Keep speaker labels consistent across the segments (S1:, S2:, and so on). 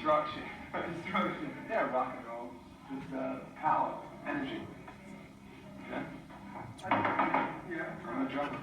S1: Destruction. Destruction. Yeah, rock and roll. Just power, energy. Yeah? Yeah. I'm a drummer.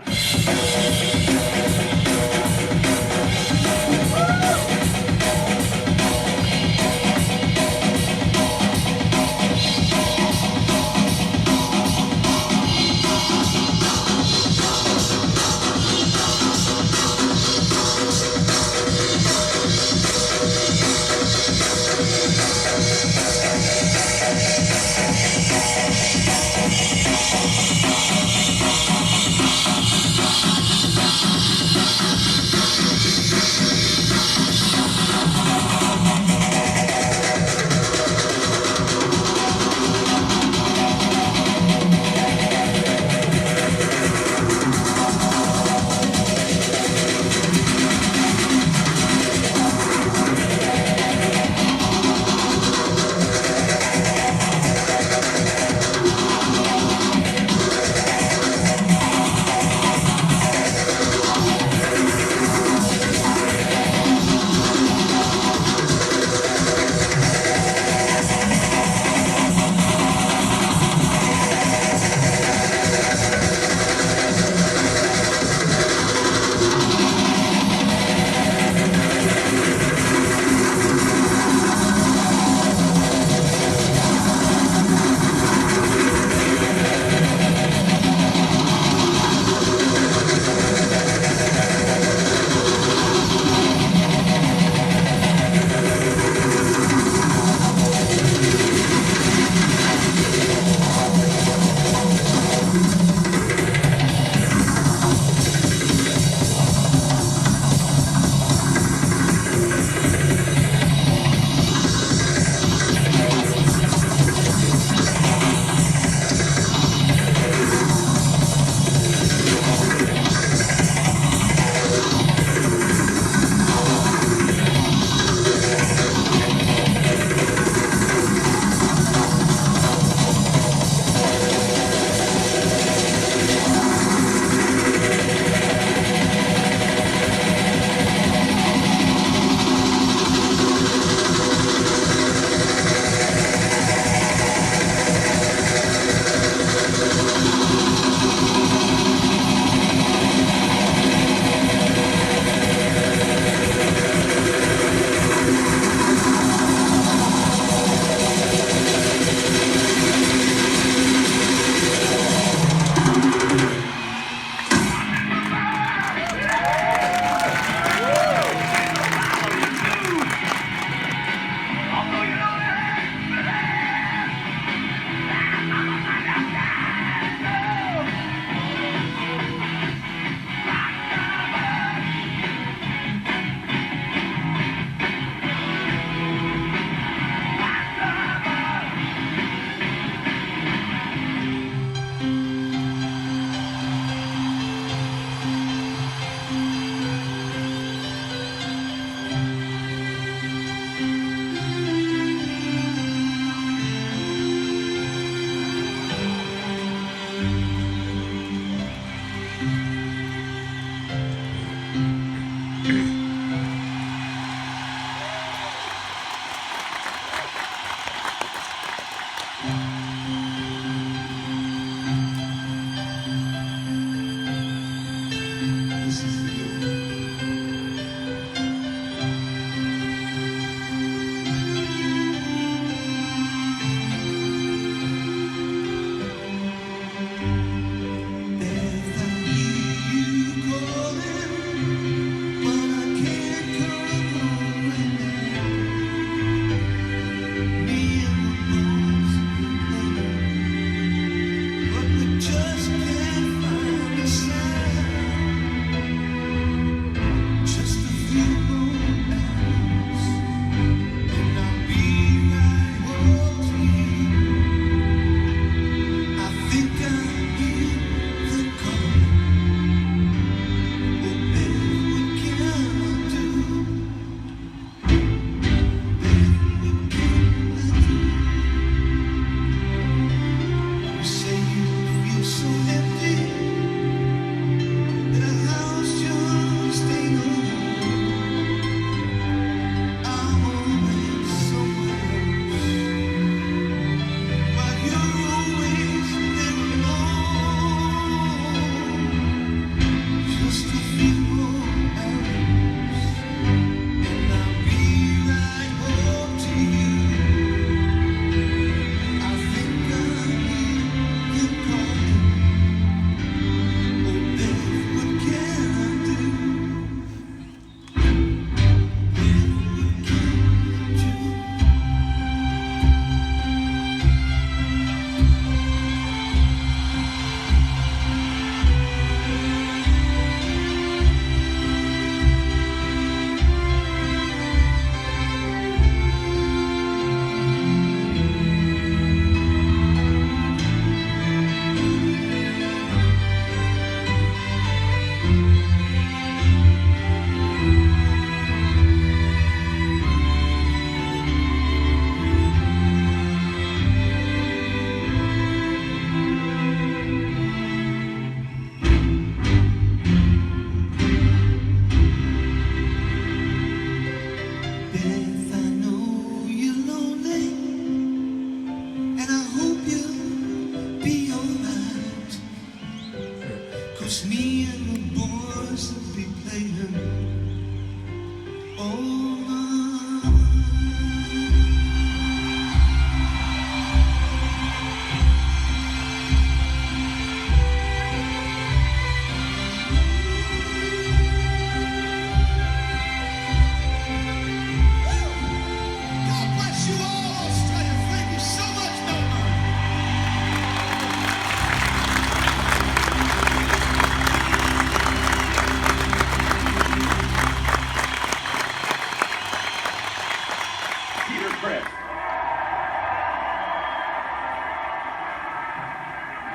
S2: Criss.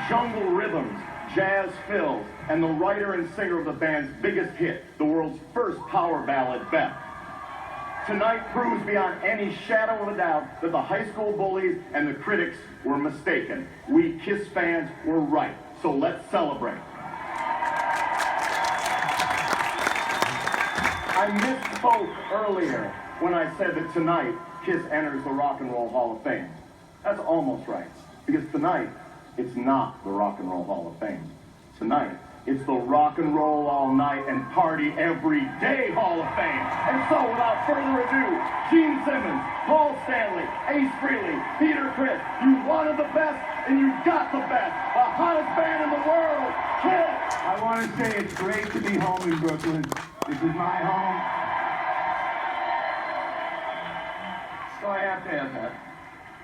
S2: Jungle rhythms, jazz fills, and the writer and singer of the band's biggest hit, the world's first power ballad, Beth. Tonight proves beyond any shadow of a doubt that the high school bullies and the critics were mistaken. We KISS fans were right, so let's celebrate. I misspoke earlier when I said that tonight KISS enters the Rock and Roll Hall of Fame. That's almost right, because tonight it's not the Rock and Roll Hall of Fame. Tonight, it's the Rock and Roll All Night and Party Every Day Hall of Fame. And so, without further ado, Gene Simmons, Paul Stanley, Ace Frehley, Peter Criss, you wanted the best and you got the best. The hottest band in the world, KISS!
S1: I want to say it's great to be home in Brooklyn. This is my home. So I have to add that.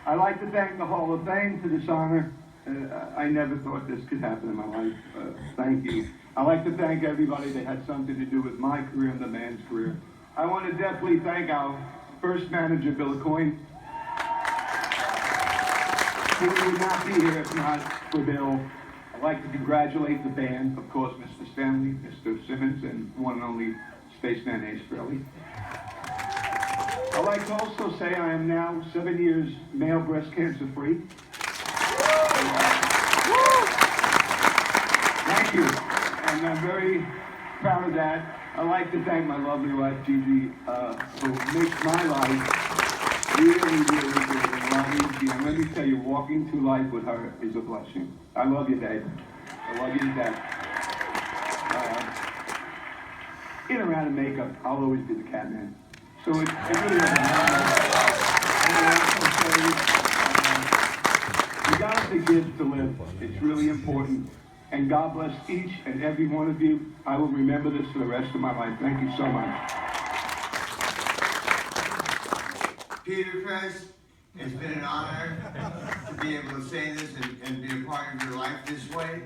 S1: I'd like to thank the Hall of Fame for this honor. I never thought this could happen in my life. Thank you. I'd like to thank everybody that had something to do with my career and the band's career. I want to definitely thank our first manager, Bill Coyne, who would not be here if not for Bill. I'd like to congratulate the band, of course, Mr. Stanley, Mr. Simmons, and one and only Spaceman Ace Frehley. I'd like to also say I am now 7 years male breast cancer free. Thank you, and I'm very proud of that. I'd like to thank my lovely wife, Gigi, who makes my life really, really good and a lot easier. And let me tell you, walking through life with her is a blessing. I love you, Dave. I love you to death. In or out of makeup, I'll always be the cat man. So it really doesn't matter. You gotta forgive to live. It's really important. And God bless each and every one of you. I will remember this for the rest of my life. Thank you so much.
S3: Peter Criss, it's been an honor to be able to say this and be a part of your life this way.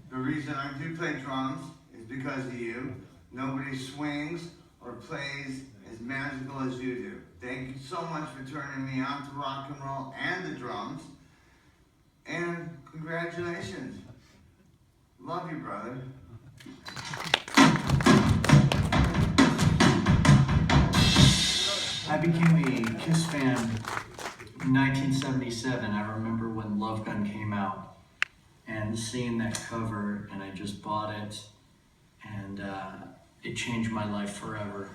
S3: The reason I do play drums is because of you. Nobody swings or plays as magical as you do. Thank you so much for turning me on to rock and roll and the drums. And congratulations. Love you, brother.
S4: I became a KISS fan in 1977. I remember when Love Gun came out and seeing that cover, and I just bought it, and it changed my life forever.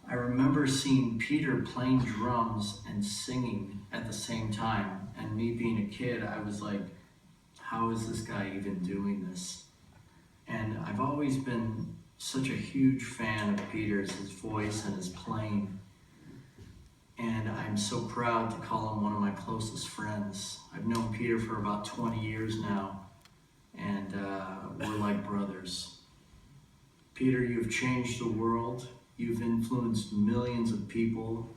S4: I remember seeing Peter playing drums and singing at the same time, and me being a kid, I was like, how is this guy even doing this? And I've always been such a huge fan of Peter's, his voice and his playing. And I'm so proud to call him one of my closest friends. I've known Peter for about 20 years now, and we're like brothers. Peter, you've changed the world. You've influenced millions of people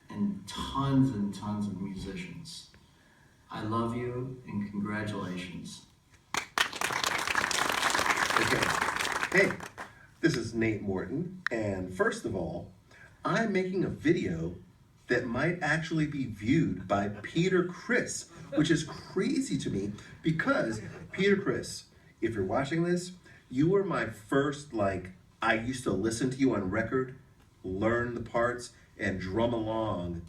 S4: and tons of musicians. I love you, and congratulations.
S5: Okay. Hey, this is Nate Morton, and first of all, I'm making a video that might actually be viewed by Peter Criss, which is crazy to me because Peter Criss, if you're watching this, you were my first, I used to listen to you on record, learn the parts, and drum along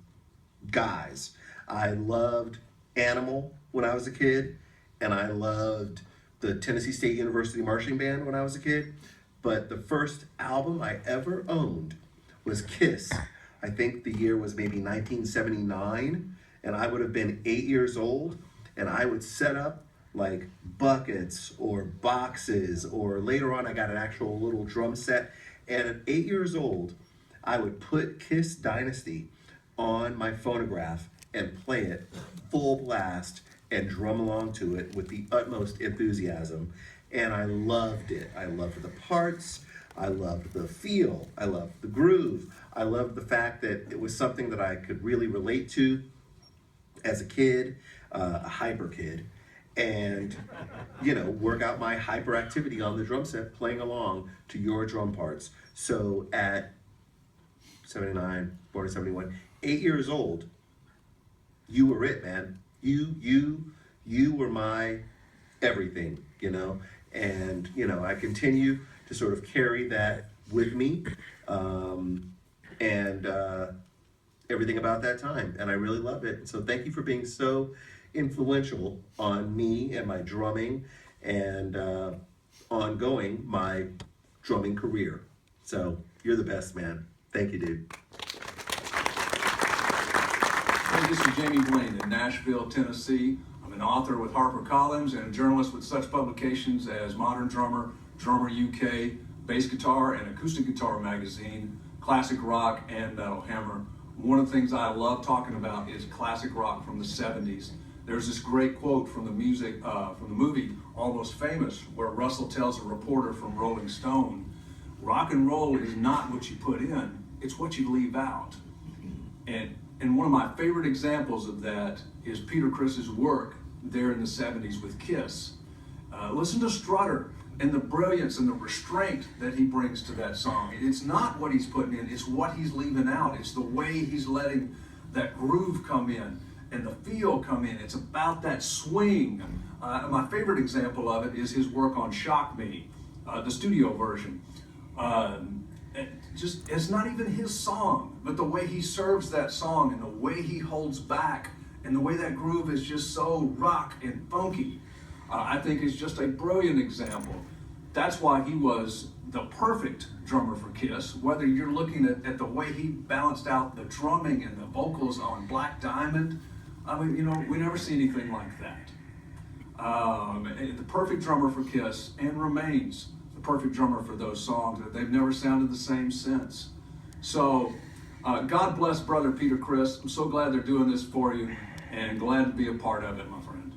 S5: guys. I loved Animal when I was a kid, and I loved the Tennessee State University Marching Band when I was a kid, but the first album I ever owned was KISS. I think the year was maybe 1979, and I would have been 8 years old, and I would set up like buckets or boxes, or later on I got an actual little drum set, and at 8 years old, I would put KISS Dynasty on my phonograph and play it full blast and drum along to it with the utmost enthusiasm. And I loved it. I loved the parts, I loved the feel, I loved the groove, I loved the fact that it was something that I could really relate to as a kid, a hyper kid, and work out my hyperactivity on the drum set playing along to your drum parts. So at 79, born in 71, 8 years old, you were it, man. You were my everything, you know? And, you know, I continue to sort of carry that with me, and everything about that time. And I really love it. So thank you for being so influential on me and my drumming and ongoing my drumming career. So you're the best, man. Thank you, dude.
S6: Hey, this is Jamie Blaine in Nashville, Tennessee. I'm an author with HarperCollins and a journalist with such publications as Modern Drummer, Drummer UK, Bass Guitar and Acoustic Guitar Magazine, Classic Rock, and Metal Hammer. One of the things I love talking about is classic rock from the 70s. There's this great quote from the movie Almost Famous, where Russell tells a reporter from Rolling Stone, rock and roll is not what you put in, it's what you leave out. And one of my favorite examples of that is Peter Criss's work there in the 70s with Kiss. Listen to Strutter and the brilliance and the restraint that he brings to that song. It's not what he's putting in, it's what he's leaving out. It's the way he's letting that groove come in and the feel come in. It's about that swing. My favorite example of it is his work on Shock Me, the studio version. It's not even his song, but the way he serves that song and the way he holds back and the way that groove is just so rock and funky, I think is just a brilliant example. That's why he was the perfect drummer for Kiss, whether you're looking at the way he balanced out the drumming and the vocals on Black Diamond. I mean, you know, we never see anything like that. The perfect drummer for Kiss, and remains the perfect drummer for those songs that they've never sounded the same since. So, God bless brother Peter Criss. I'm so glad they're doing this for you, and glad to be a part of it, my friend.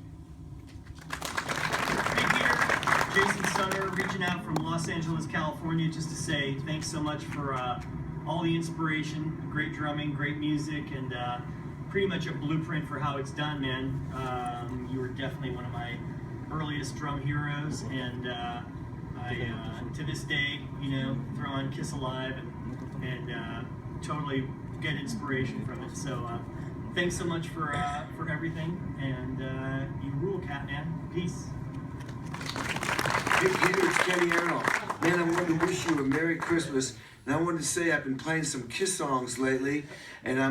S7: Hey Peter, Jason Stunner reaching out from Los Angeles, California, just to say thanks so much for all the inspiration, great drumming, great music, and pretty much a blueprint for how it's done, man. You were definitely one of my earliest drum heroes, and I, to this day, you know, throw on Kiss Alive and totally get inspiration from it. So thanks so much for everything, and you rule, Catman. Peace.
S8: Hey Peter, it's Kenny Arnold. Man, I wanted to wish you a Merry Christmas, and I wanted to say I've been playing some Kiss songs lately, and I'm